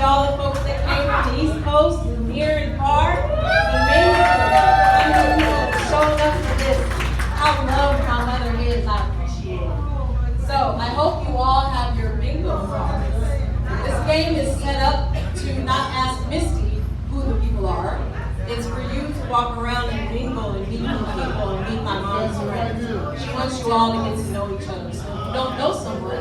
all the folks that came from the East Coast, near and far. Amazing. People showing up for this. I love my mother is. I appreciate it. So I hope you all have your bingo cards. This game is set up to not ask Misty who the people are. It's for you to walk around and mingle and meet new people and meet my mom's friends. She wants you all to get to know each other. So if you don't know someone,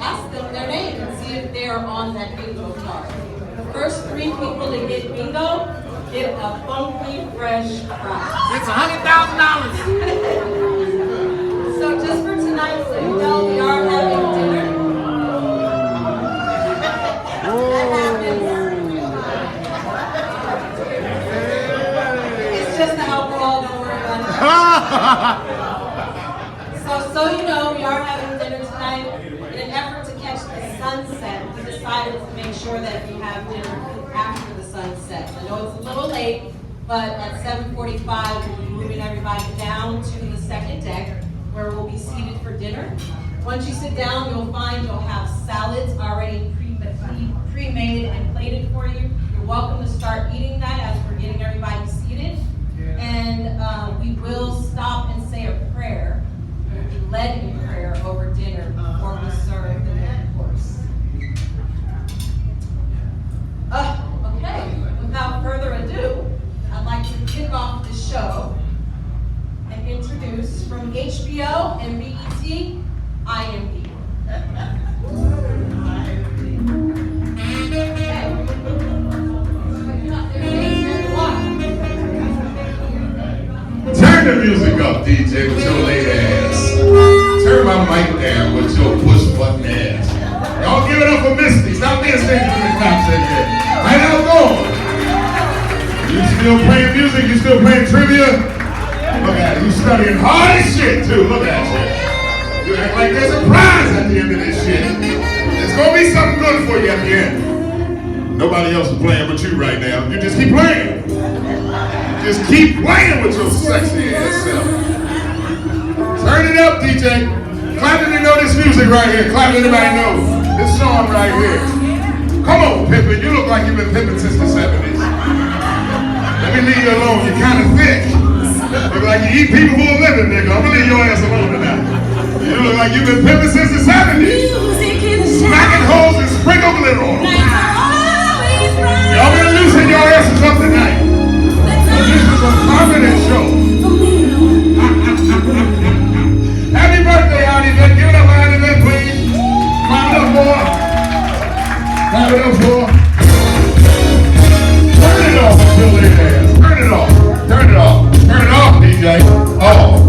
ask them their name and see if they are on that bingo card. The first 3 people to get bingo get a funky, fresh prize. It's $100,000. So just for tonight, so you know, we are having dinner. That happens. It's just the alcohol, don't worry about it. So you know, we are having dinner tonight. In an effort to catch the sunset, we decided to make sure that we have dinner after the sunset. I know it's a little late, but at 7:45, we'll be moving everybody down to the second deck where we'll be seated for dinner. Once you sit down, you'll find you'll have salads already pre-made and plated for you. You're welcome to start eating that as we're getting everybody seated. And we will stop and say a prayer. We'll be led in prayer over dinner before we serve the main course. Okay, without further ado, I'd like to kick off the show and introduce from HBO and BET, IMD. Turn the music up, DJ, with your late ass. Turn my mic down with your push button ass. Y'all give it up for Misty. Stop being stingy with the claps in here. Right now, go. You still playing music? You still playing trivia? Look at it. You studying hard as shit, too. Look at you. You act like there's a prize at the end of this shit. There's gonna be something good for you at the end. Nobody else is playing but you right now. You just keep playing. Just keep playing with your sexy ass self. Turn it up, DJ. Clap if you know this music right here. Clap if anybody knows this song right here. Come on, Pippin. You look like you've been pimping since the 70s. Let me leave you alone. You're kind of thick. Look like you eat people for a living, nigga. I'm gonna leave your ass alone tonight. You look like you've been pimping since the 70s. Smacking holes and sprinkle glitter on them. Y'all better loosen your asses up tonight. This is a confident show. Happy birthday, Auntie Vic. Give it up for Auntie Vic, please. Clap it up for. Clap it up for. Turn it off until they dance. Turn it off. Turn it off. Turn it off, DJ. Oh,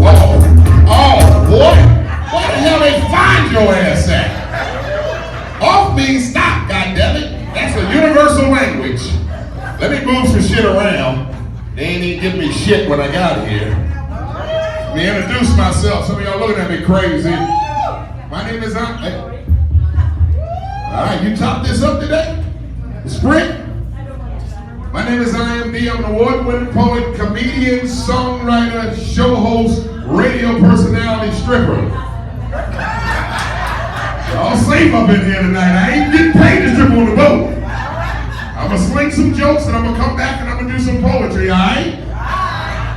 boy. Where the hell they find your ass at? Off means stop, goddammit. That's a universal language. Let me move some shit around. They ain't even give me shit when I got here. Let me introduce myself. Some of y'all looking at me crazy. My name is Hey. All right, you top this up today? Sprint? My name is IMD. I'm an award-winning poet, comedian, songwriter, show host, radio personality, stripper. Y'all safe up in here tonight. I ain't getting paid to strip on the boat. I'm gonna sling some jokes and I'm gonna come back and I'm gonna do some poetry, all right?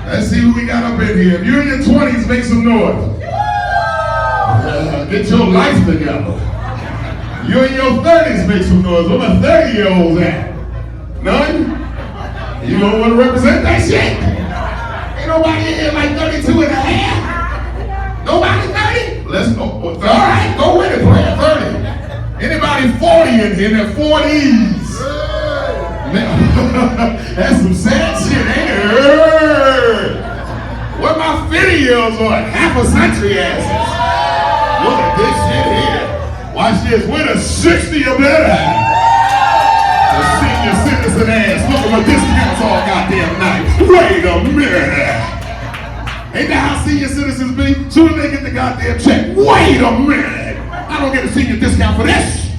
Let's see who we got up in here. If you're in your 20s, make some noise. Get your life together. You're in your 30s, make some noise. Where my 30-year-olds at? None? You don't want to represent that shit? Ain't nobody in here like 32 and a half? Nobody 30? Let's go. All right, go with it, player 30. Anybody 40 in here? They're 40s. That's some sad shit, ain't it? What my 50-year-olds are, half a century asses. Look at this shit here. Watch this, we're the 60 or better. The senior citizen ass, look at what discounts all goddamn night. Wait a minute. Ain't that how senior citizens be? Soon as they get the goddamn check, wait a minute. I don't get a senior discount for this.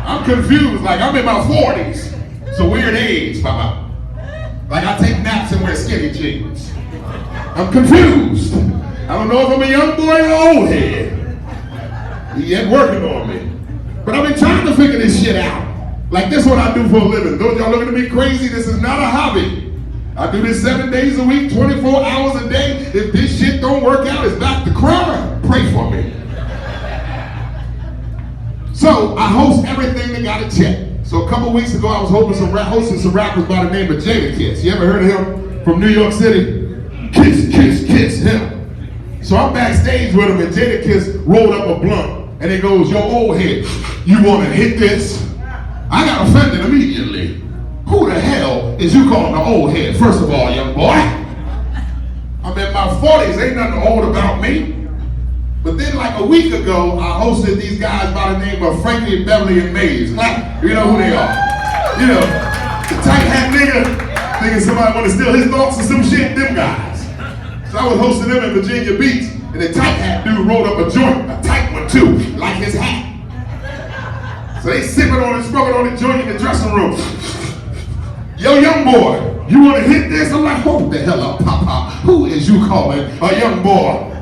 I'm confused, like I'm in my 40s. It's a weird age, Papa. Like I take naps and wear skinny jeans. I'm confused. I don't know if I'm a young boy or an old head. He ain't working on me. But I've been trying to figure this shit out. Like, this is what I do for a living. Those y'all looking at me crazy, this is not a hobby. I do this 7 days a week, 24 hours a day. If this shit don't work out, it's not the crime. Pray for me. So I host everything that got a check. So a couple weeks ago, I was hosting some rappers by the name of Jadakiss. You ever heard of him from New York City? Kiss, kiss, kiss him. So I'm backstage with him, and Jadakiss rolled up a blunt, and he goes, "Yo, old head, you want to hit this?" I got offended immediately. Who the hell is you calling an old head? First of all, young boy, I'm in my 40s, ain't nothing old about me. But then like a week ago, I hosted these guys by the name of Frankie, Beverly, and Mays. Like, you know who they are. You know, the tight hat nigga, thinking somebody want to steal his thoughts or some shit, them guys. So I was hosting them in Virginia Beach, and the tight hat dude rolled up a joint, a tight one too, like his hat. So they sipping on it, smoking on the joint in the dressing room. Yo, young boy, you want to hit this? I'm like, hold the hell up, Papa. Who is you calling a young boy?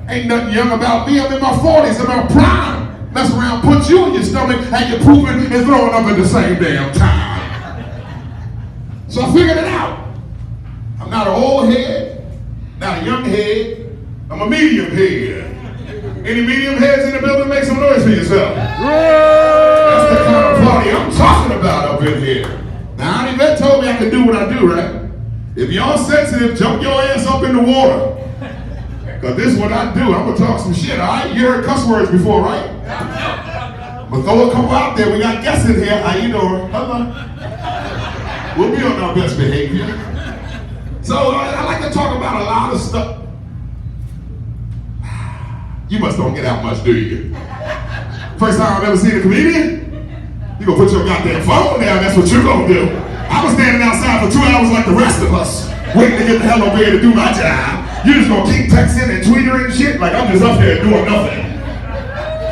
Ain't nothing young about me. I'm in my 40s, I'm my prime. Mess around, put you in your stomach, and you're pooping and throwing up at the same damn time. So I figured it out. I'm not an old head, not a young head. I'm a medium head. Any medium heads in the building, make some noise for yourself. That's the kind of party I'm talking about up in here. Now, Yvette told me I could do what I do, right? If y'all sensitive, jump your ass up in the water. Because this is what I do. I'm going to talk some shit, all right? You heard cuss words before, right? But throw a couple out there. We got guests in here. How you doing? Hello. We'll be on our best behavior. So I like to talk about a lot of stuff. You must don't get out much, do you? First time I've ever seen a comedian? You gonna put your goddamn phone down, that's what you're gonna do. I was standing outside for 2 hours like the rest of us, waiting to get the hell over here to do my job. You just gonna keep texting and tweeting and shit like I'm just up here doing nothing.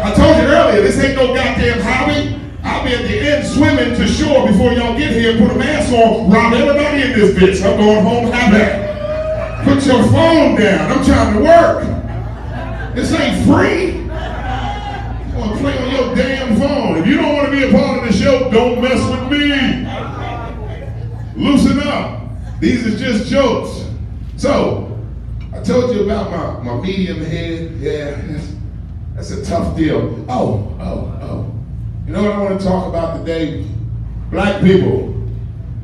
I told you earlier, this ain't no goddamn hobby. I'll be at the end swimming to shore before y'all get here, put a mask on, rob everybody in this bitch. I'm going home happy. Put your phone down, I'm trying to work. This ain't free. You wanna play on your damn phone. If you don't wanna be a part of the show, don't mess with me. Loosen up. These are just jokes. So, I told you about my medium head. Yeah, that's a tough deal. Oh. You know what I want to talk about today? Black people,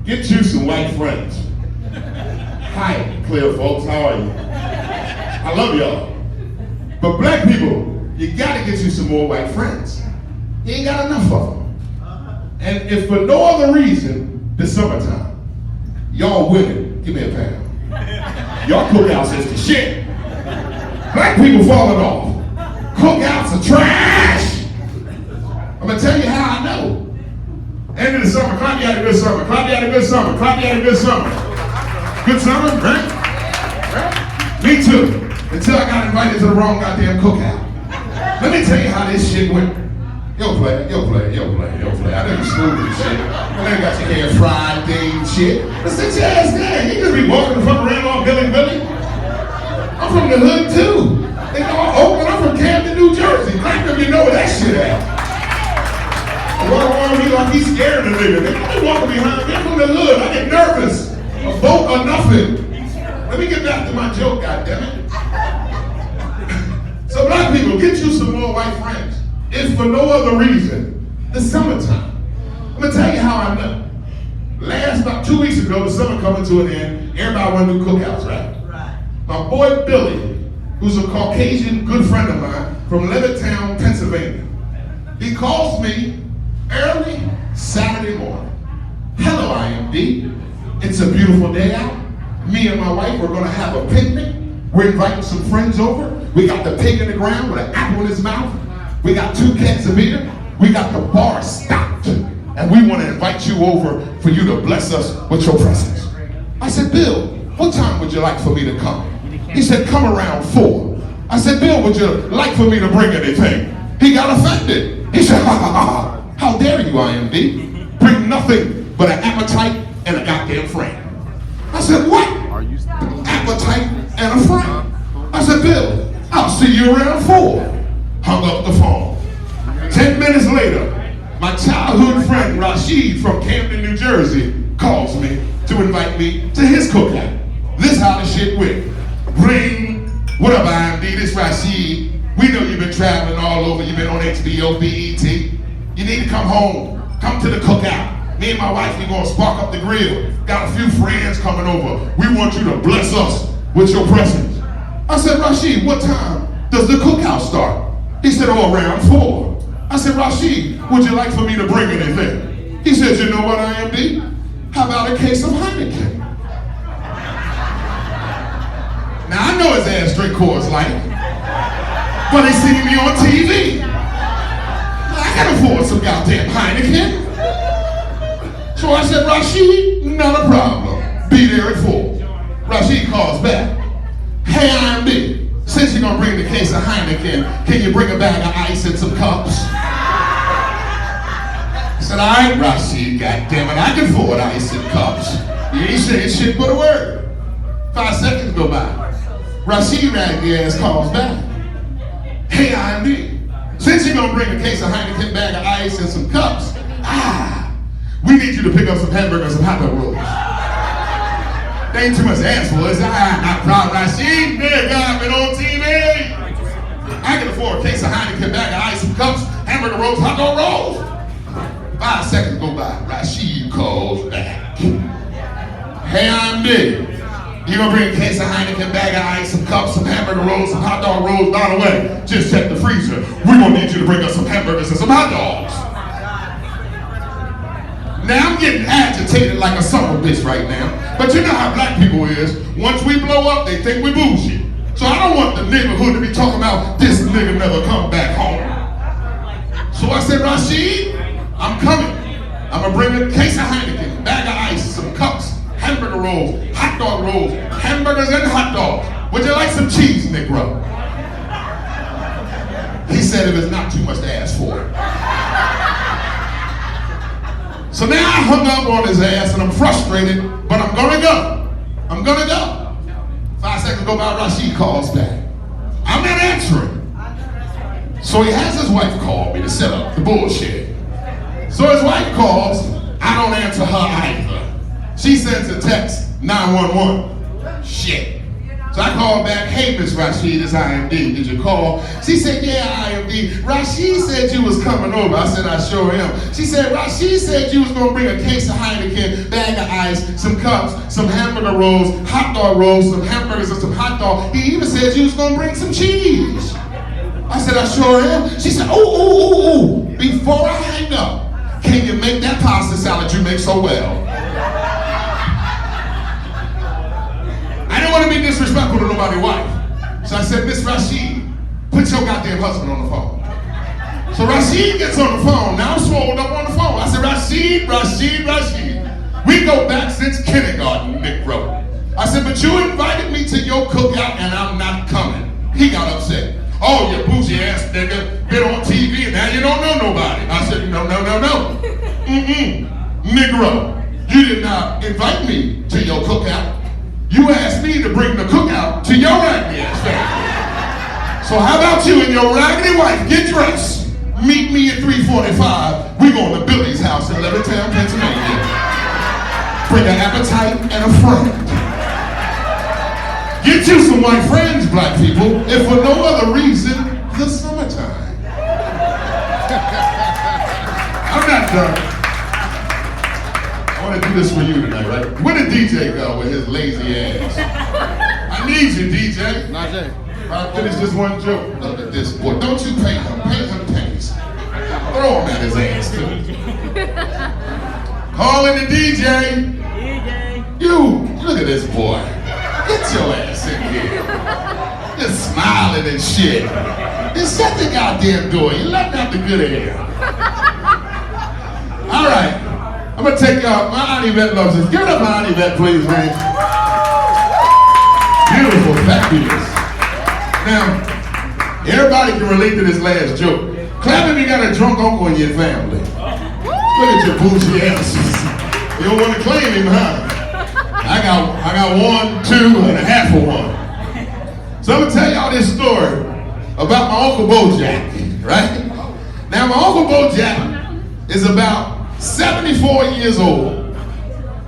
get you some white friends. Hi, clear folks, how are you? I love y'all. But black people, you gotta get you some more white friends. You ain't got enough of them. And if for no other reason, the summertime. Y'all women, give me a pound. Y'all cookouts is the shit. Black people falling off. Cookouts are trash. I'm gonna tell you how I know. End of the summer, clap you had a good summer. Clap you had a good summer. Clap you had a good summer. Good summer, right? Me too. Until I got invited to the wrong goddamn cookout. Let me tell you how this shit went. Yo play. I know you smooth and shit. I know you got your hair fried, and shit. But sit your ass down. You just be walking the fuck around all Billy. I'm from the hood too. They know I'm Oakland. I'm from Camden, New Jersey. Black them, you know where that shit at. I walk around me like he's scared of the nigga. They don't walking behind me. I'm from the hood. I get nervous. A vote or nothing. Let me get back to my joke, goddammit. So black people, get you some more white friends. If for no other reason, the summertime. I'm gonna tell you how I know. About 2 weeks ago, the summer coming to an end, everybody want to do cookouts, right? My boy Billy, who's a Caucasian good friend of mine from Levittown, Pennsylvania. He calls me early Saturday morning. Hello, IMD. It's a beautiful day out. Me and my wife are gonna have a picnic. We're inviting some friends over. We got the pig in the ground with an apple in his mouth. We got 2 cans of beer. We got the bar stocked. And we want to invite you over for you to bless us with your presence. I said, Bill, what time would you like for me to come? He said, come around 4. I said, Bill, would you like for me to bring anything? He got offended. He said, how dare you, IMD? Bring nothing but an appetite and a goddamn friend. I said, what? Appetite and a friend. I said, Bill, I'll see you around 4. Hung up the phone. 10 minutes later, my childhood friend Rashid from Camden, New Jersey calls me to invite me to his cookout. This how the shit went. Ring, what up IMD, this Rashid. We know you've been traveling all over, you've been on HBO, BET. You need to come home, come to the cookout. Me and my wife, we gonna spark up the grill. Got a few friends coming over. We want you to bless us with your presence. I said, Rashid, what time does the cookout start? He said, oh, around 4. I said, Rashid, would you like for me to bring anything? He said, you know what, IMD? How about a case of Heineken? Now, I know his ass drink Coors Light, but he seen me on TV. I can afford some goddamn Heineken. So I said, Rashid, not a problem. Be there at 4. Rashid calls back. Hey, IMD, since you're gonna bring the case of Heineken, can you bring a bag of ice and some cups? I said, all right, Rashid, goddammit, I can afford ice and cups. You ain't saying shit but a word. 5 seconds go by. Rashid raggedy ass calls back. Hey, IMD, since you're gonna bring a case of Heineken, bag of ice and some cups, we need you to pick up some hamburgers and hot dog rolls. There ain't too much to ask for, is that? Not proud, Rashid. Nigga, I've been on TV. I can afford a case of Heineken, bag of ice, some cups, hamburger rolls, hot dog rolls. 5 seconds go by. Rashid calls back. Hey, IMD. You gonna bring a case of Heineken, bag of ice, some cups, some hamburger rolls, some hot dog rolls? By the way, just check the freezer. We're gonna need you to bring us some hamburgers and some hot dogs. Now I'm getting agitated like a son of a bitch right now. But you know how black people is. Once we blow up, they think we bullshit. So I don't want the neighborhood to be talking about this nigga never come back home. So I said, Rashid, I'm coming. I'm gonna bring a case of Heineken, bag of ice, some cups, hamburger rolls, hot dog rolls, hamburgers and hot dogs. Would you like some cheese, Negro? He said if it's not too much to ask for. So now I hung up on his ass and I'm frustrated, but I'm gonna go. I'm gonna go. 5 seconds go by, Rashid calls back. I'm not answering. So he has his wife call me to set up the bullshit. So his wife calls, I don't answer her either. She sends a text, 911. Shit. So I called back, hey, Miss Rashid, it's IMD. Did you call? She said, yeah, IMD. Rashid said you was coming over. I said, I sure am. She said, Rashid said you was going to bring a case of Heineken, bag of ice, some cups, some hamburger rolls, hot dog rolls, some hamburgers and some hot dogs. He even said you was going to bring some cheese. I said, I sure am. She said, ooh. Before I hang up, can you make that pasta salad you make so well? I didn't want to be disrespectful to nobody's wife. So I said, Miss Rashid, put your goddamn husband on the phone. So Rashid gets on the phone. Now I'm swollen up on the phone. I said, Rashid. We go back since kindergarten, Negro. I said, but you invited me to your cookout and I'm not coming. He got upset. Oh, you bougie ass nigga, been on TV and now you don't know nobody. I said, no. Negro, you did not invite me to your cookout. You asked me to bring the cookout to your raggedy ass family. So how about you and your raggedy wife get dressed, meet me at 3:45. We going to Billy's house in Levittown, Pennsylvania. Bring an appetite and a friend. Get you some white friends, black people, if for no other reason, the summertime. I'm not done. I want to do this for you tonight, right? Where did DJ go with his lazy ass? I need you, DJ. Najee. I'll finish this one joke. Look at this boy. Don't you pay him. Pay him pennies. Throw him at his ass, too. Calling the DJ. You, look at this boy. Get your ass in here. Just smiling and shit. Just shut the goddamn door. You're letting out the good air. All right. I'm going to take y'all. My Auntie Yvette loves this. Give it up, my Auntie Yvette, please, man. Beautiful, fabulous. Now, everybody can relate to this last joke. Clap if you got a drunk uncle in your family. Look at your bougie asses. You don't want to claim him, huh? I got 1, 2, and a half of one. So I'm going to tell y'all this story about my Uncle Bojack, right? Now, my Uncle Bojack is about 74 years old.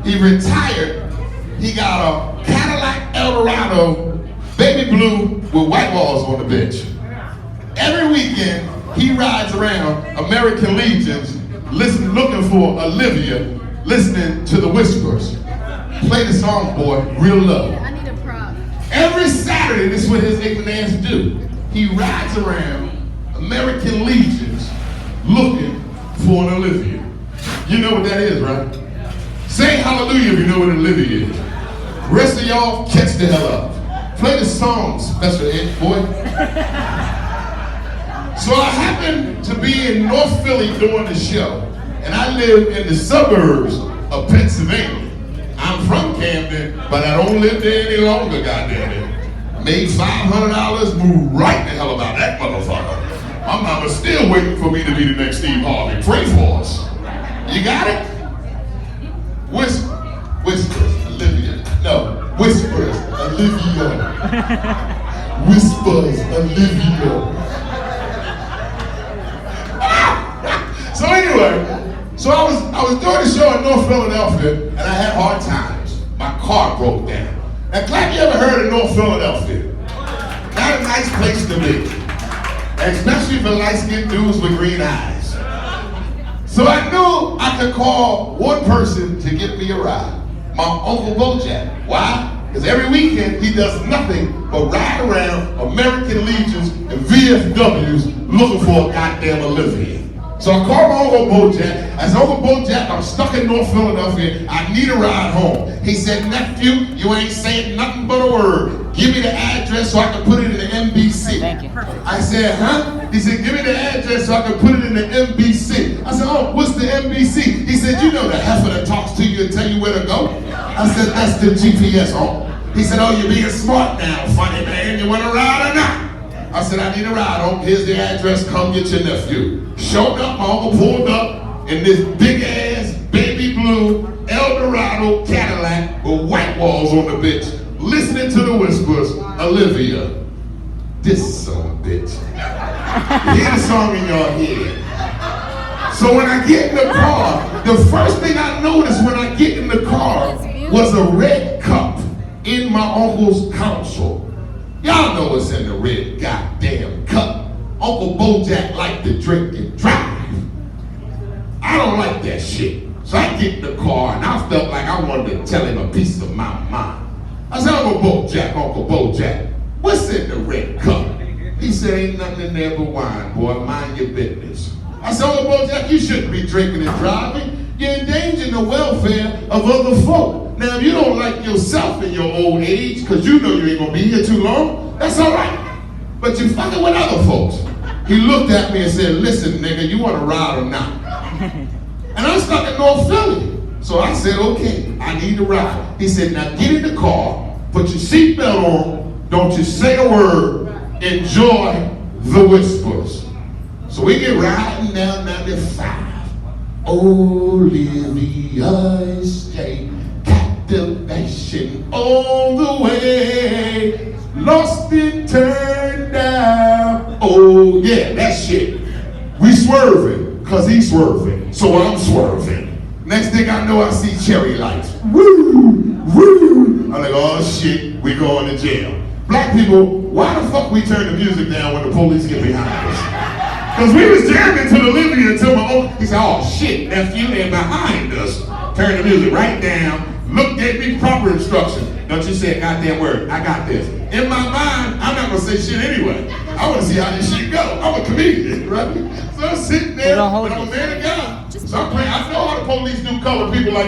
He retired. He got a Cadillac Eldorado, baby blue with white walls on the bench. Every weekend, he rides around American Legions looking for Olivia, listening to the whispers. Play the song, boy, Real Love. I need a prop. Every Saturday, this is what his ignorant ass do. He rides around American Legions looking for an Olivia. You know what that is, right? Say hallelujah if you know what an Olivia is. The rest of y'all, catch the hell up. Play the song, Special Ed, boy. So I happened to be in North Philly doing the show, and I live in the suburbs of Pennsylvania. I'm from Camden, but I don't live there any longer, goddamn it. Made $500, moved right the hell about that motherfucker. My mama's still waiting for me to be the next Steve Harvey. Pray for us. You got it? Whispers, Olivia. No, Whispers, Olivia. Whispers, Olivia. So anyway, so I was doing the show in North Philadelphia, and I had hard times. My car broke down. Now, Clap, you ever heard of North Philadelphia? Not a nice place to be, especially for light-skinned dudes with green eyes. So I knew I could call one person to get me a ride, my Uncle Bojack. Why? Because every weekend he does nothing but ride around American Legions and VFWs looking for a goddamn Olivia. So I called my Uncle Bojack. I said, Uncle Bojack, I'm stuck in North Philadelphia. I need a ride home. He said, nephew, you ain't saying nothing but a word. Give me the address so I can put it in the NBC. Thank you. I said, huh? He said, give me the address so I can put it in the NBC. I said, oh, what's the NBC? He said, you know the heifer that talks to you and tell you where to go? I said, that's the GPS, oh. He said, oh, you're being smart now, funny man. You want to ride or not? I said, I need a ride home. Here's the address. Come get your nephew. Showed up, my uncle pulled up in this big ass baby blue Eldorado Cadillac with white walls on the bitch, listening to the whispers. Olivia, this song, bitch. Hear the song in your head. So when I get in the car, the first thing I noticed when I get in the car was a red cup in my uncle's console. Y'all know what's in the red goddamn cup. Uncle Bojack liked to drink and drive. I don't like that shit. So I get in the car and I felt like I wanted to tell him a piece of my mind. I said, Uncle Bojack, what's in the red cup? He said, ain't nothing in there but wine, boy, mind your business. I said, Uncle Bojack, you shouldn't be drinking and driving. You're endangering the welfare of other folk. Now, if you don't like yourself in your old age, because you know you ain't gonna be here too long, that's all right. But you fucking with other folks. He looked at me and said, listen, nigga, you want to ride or not? And I'm stuck in North Philly. So I said, okay, I need a ride. He said, now get in the car, put your seatbelt on, don't you say a word, enjoy the whispers. So we get riding down 95. Olivia stay, captivation all the way, lost and turned down. Oh yeah, that shit. We swerving, cause he's swerving, so I'm swerving. Next thing I know, I see cherry lights. Woo, woo. I'm like, oh shit, we going to jail. Black people, why the fuck we turn the music down when the police get behind us? Because we was jamming to the Olivia until my uncle, he said, oh shit, nephew, they're behind us. Turn the music right down, gave me proper instructions. Don't you say a goddamn word, I got this. In my mind, I'm not gonna say shit anyway. I wanna see how this shit go. I'm a comedian, right? So I'm sitting there, but I'm a man of God. So I'm playing, I know how the police do color people like